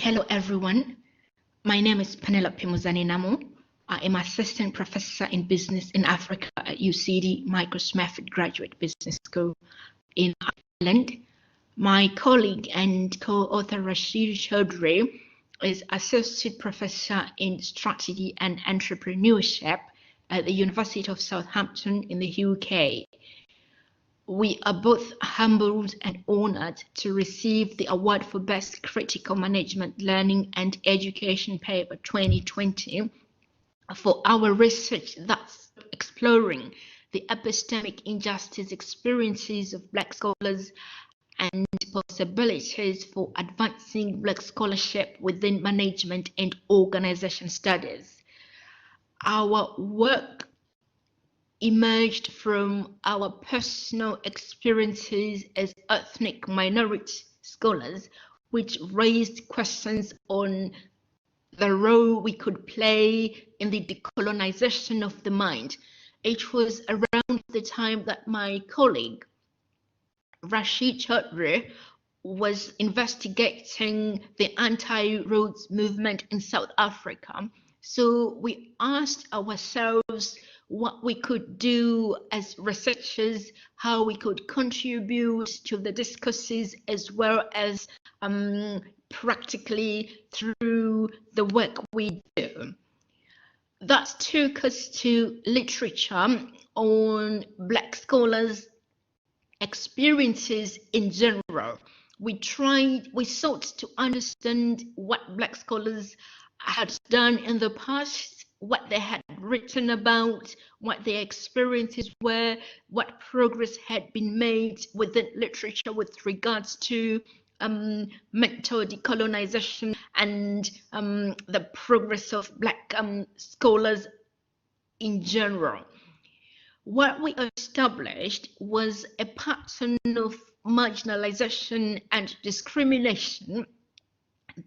Hello everyone, my name is Penelope Muzanenhamo. I am Assistant Professor in Business in Africa at UCD Microsoft Graduate Business School in Ireland. My colleague and co-author Rashedur Chowdhury is Associate Professor in Strategy and Entrepreneurship at the University of Southampton in the UK. We are both humbled and honored to receive the award for Best Critical Management Learning and Education Paper 2020 for our research that's exploring the epistemic injustice experiences of Black scholars and possibilities for advancing Black scholarship within management and organization studies. Our work emerged from our personal experiences as ethnic minority scholars, which raised questions on the role we could play in the decolonization of the mind. It was around the time that my colleague Rashedur Chowdhury was investigating the anti-Rhodes movement in South Africa. So we asked ourselves what we could do as researchers, how we could contribute to the discourses, as well as practically through the work we do. That took us to literature on Black scholars' experiences in general. We sought to understand what Black scholars had done in the past, what they had written about, what their experiences were, what progress had been made within literature with regards to mental decolonization and the progress of Black scholars in general. What we established was a pattern of marginalization and discrimination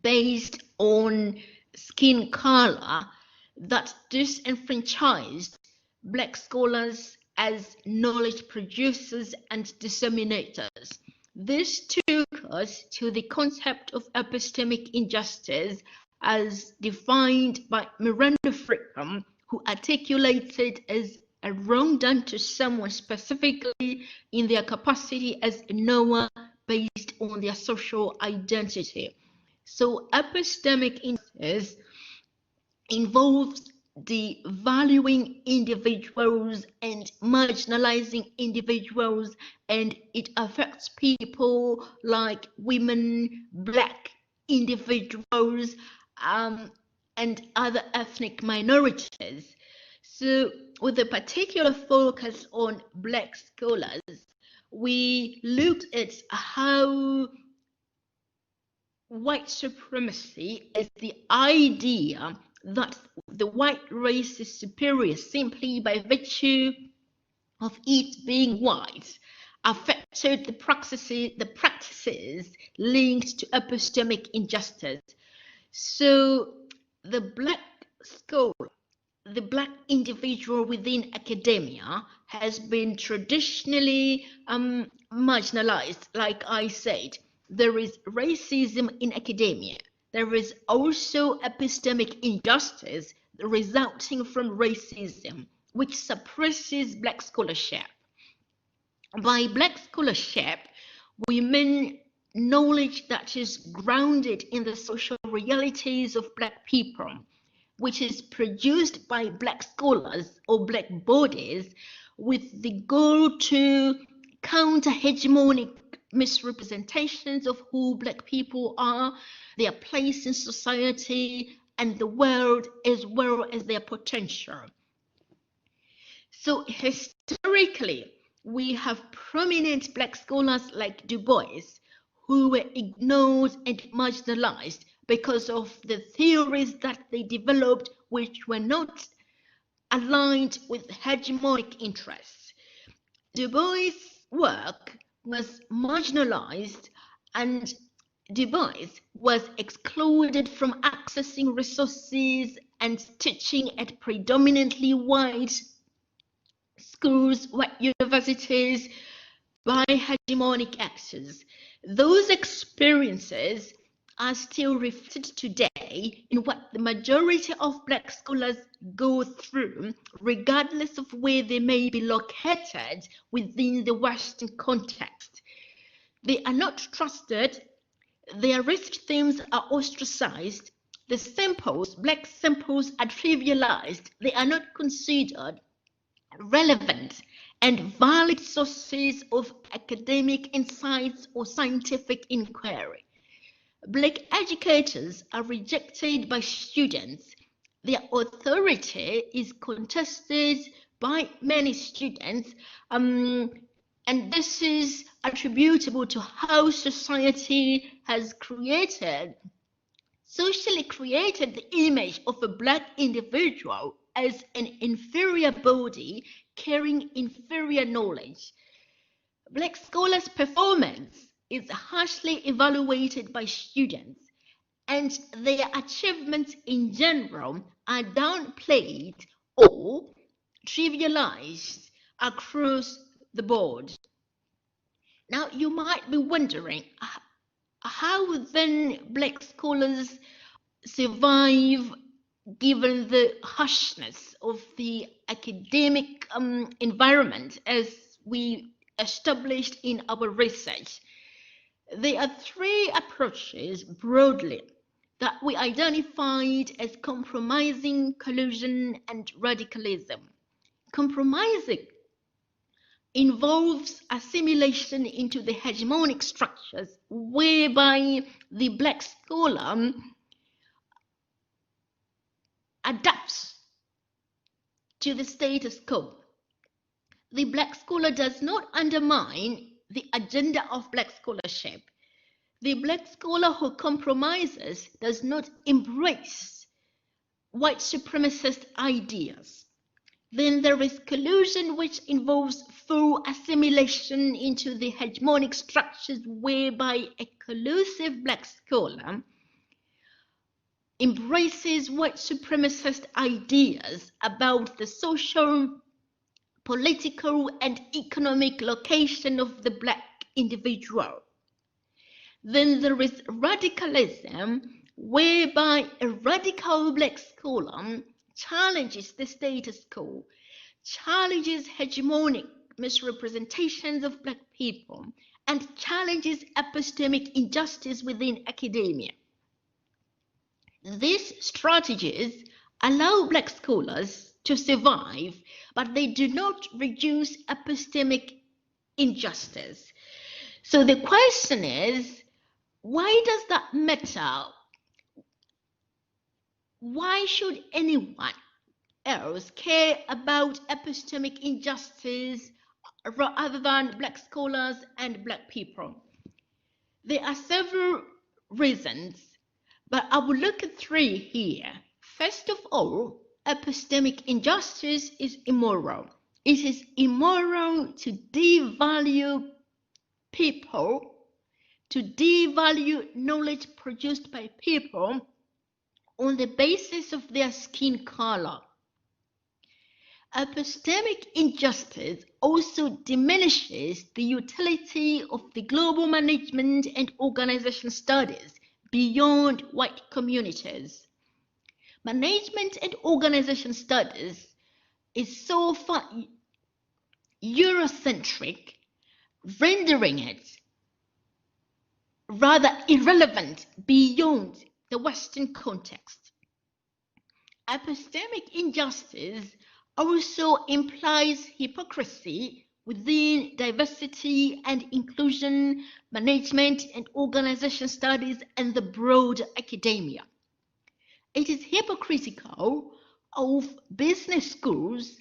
based on skin color that disenfranchised Black scholars as knowledge producers and disseminators. This took us to the concept of epistemic injustice as defined by Miranda Fricker, who articulated as a wrong done to someone specifically in their capacity as a knower based on their social identity. So epistemic injustice involves the valuing individuals and marginalizing individuals, and it affects people like women, Black individuals, and other ethnic minorities. So with a particular focus on Black scholars, we looked at how white supremacy is the idea that the white race is superior simply by virtue of it being white affected the practices linked to epistemic injustice. So the Black scholar, the Black individual within academia, has been traditionally marginalized. Like I said, there is racism in academia. There is also epistemic injustice resulting from racism, which suppresses Black scholarship. By Black scholarship, we mean knowledge that is grounded in the social realities of Black people, which is produced by Black scholars or Black bodies with the goal to counter hegemonic misrepresentations of who Black people are, their place in society and the world, as well as their potential. So historically, we have prominent Black scholars like Du Bois, who were ignored and marginalized because of the theories that they developed, which were not aligned with hegemonic interests. Du Bois' work was marginalized, and Du Bois was excluded from accessing resources and teaching at predominantly white schools, white universities, by hegemonic actors. Those experiences are still reflected today in what the majority of Black scholars go through, regardless of where they may be located within the Western context. They are not trusted, their research themes are ostracized, the samples, Black samples, are trivialized, they are not considered relevant and valid sources of academic insights or scientific inquiry. Black educators are rejected by students. Their authority is contested by many students, and this is attributable to how society has socially created the image of a Black individual as an inferior body carrying inferior knowledge. Black scholars' performance is harshly evaluated by students, and their achievements in general are downplayed or trivialized across the board. Now, you might be wondering, how then Black scholars survive given the harshness of the academic environment as we established in our research. There are three approaches broadly that we identified as compromising, collusion, and radicalism. Compromising involves assimilation into the hegemonic structures whereby the Black scholar adapts to the status quo. The Black scholar does not undermine the agenda of Black scholarship. The Black scholar who compromises does not embrace white supremacist ideas. Then there is collusion, which involves full assimilation into the hegemonic structures whereby a collusive Black scholar embraces white supremacist ideas about the social, political, and economic location of the Black individual. Then there is radicalism, whereby a radical Black scholar challenges the status quo, challenges hegemonic misrepresentations of Black people, and challenges epistemic injustice within academia. These strategies allow Black scholars to survive, but they do not reduce epistemic injustice. So the question is, why does that matter? Why should anyone else care about epistemic injustice other than Black scholars and Black people? There are several reasons, but I will look at three here. First of all, epistemic injustice is immoral. It is immoral to devalue people, to devalue knowledge produced by people on the basis of their skin color. Epistemic injustice also diminishes the utility of the global management and organization studies beyond white communities. Management and organization studies is so far Eurocentric, rendering it rather irrelevant beyond the Western context. Epistemic injustice also implies hypocrisy within diversity and inclusion, management and organization studies, and the broader academia. It is hypocritical of business schools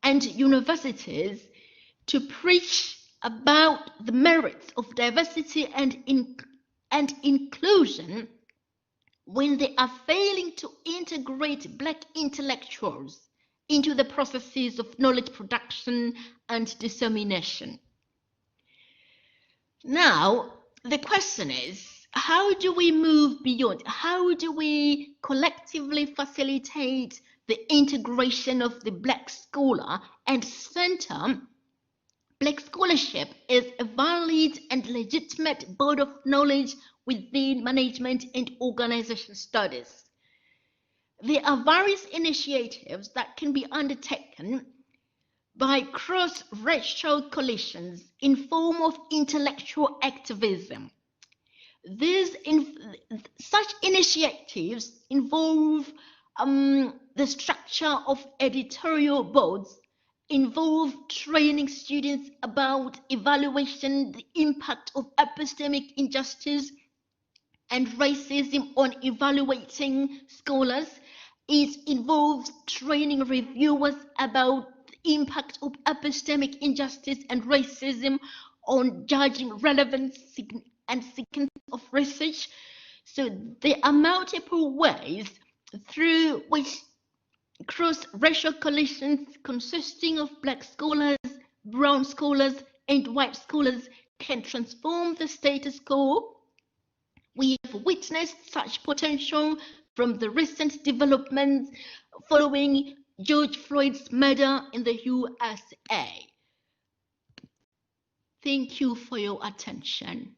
and universities to preach about the merits of diversity and inclusion when they are failing to integrate Black intellectuals into the processes of knowledge production and dissemination. Now, the question is, how do we move beyond? How do we collectively facilitate the integration of the Black scholar and center Black scholarship is a valid and legitimate body of knowledge within management and organization studies. There are various initiatives that can be undertaken by cross-racial coalitions in form of intellectual activism. Such initiatives involve the structure of editorial boards, involve training students about evaluation, the impact of epistemic injustice and racism on evaluating scholars. It involves training reviewers about the impact of epistemic injustice and racism on judging relevance and significance of research. So there are multiple ways through which cross-racial coalitions consisting of Black scholars, brown scholars, and white scholars can transform the status quo. We have witnessed such potential from the recent developments following George Floyd's murder in the USA. Thank you for your attention.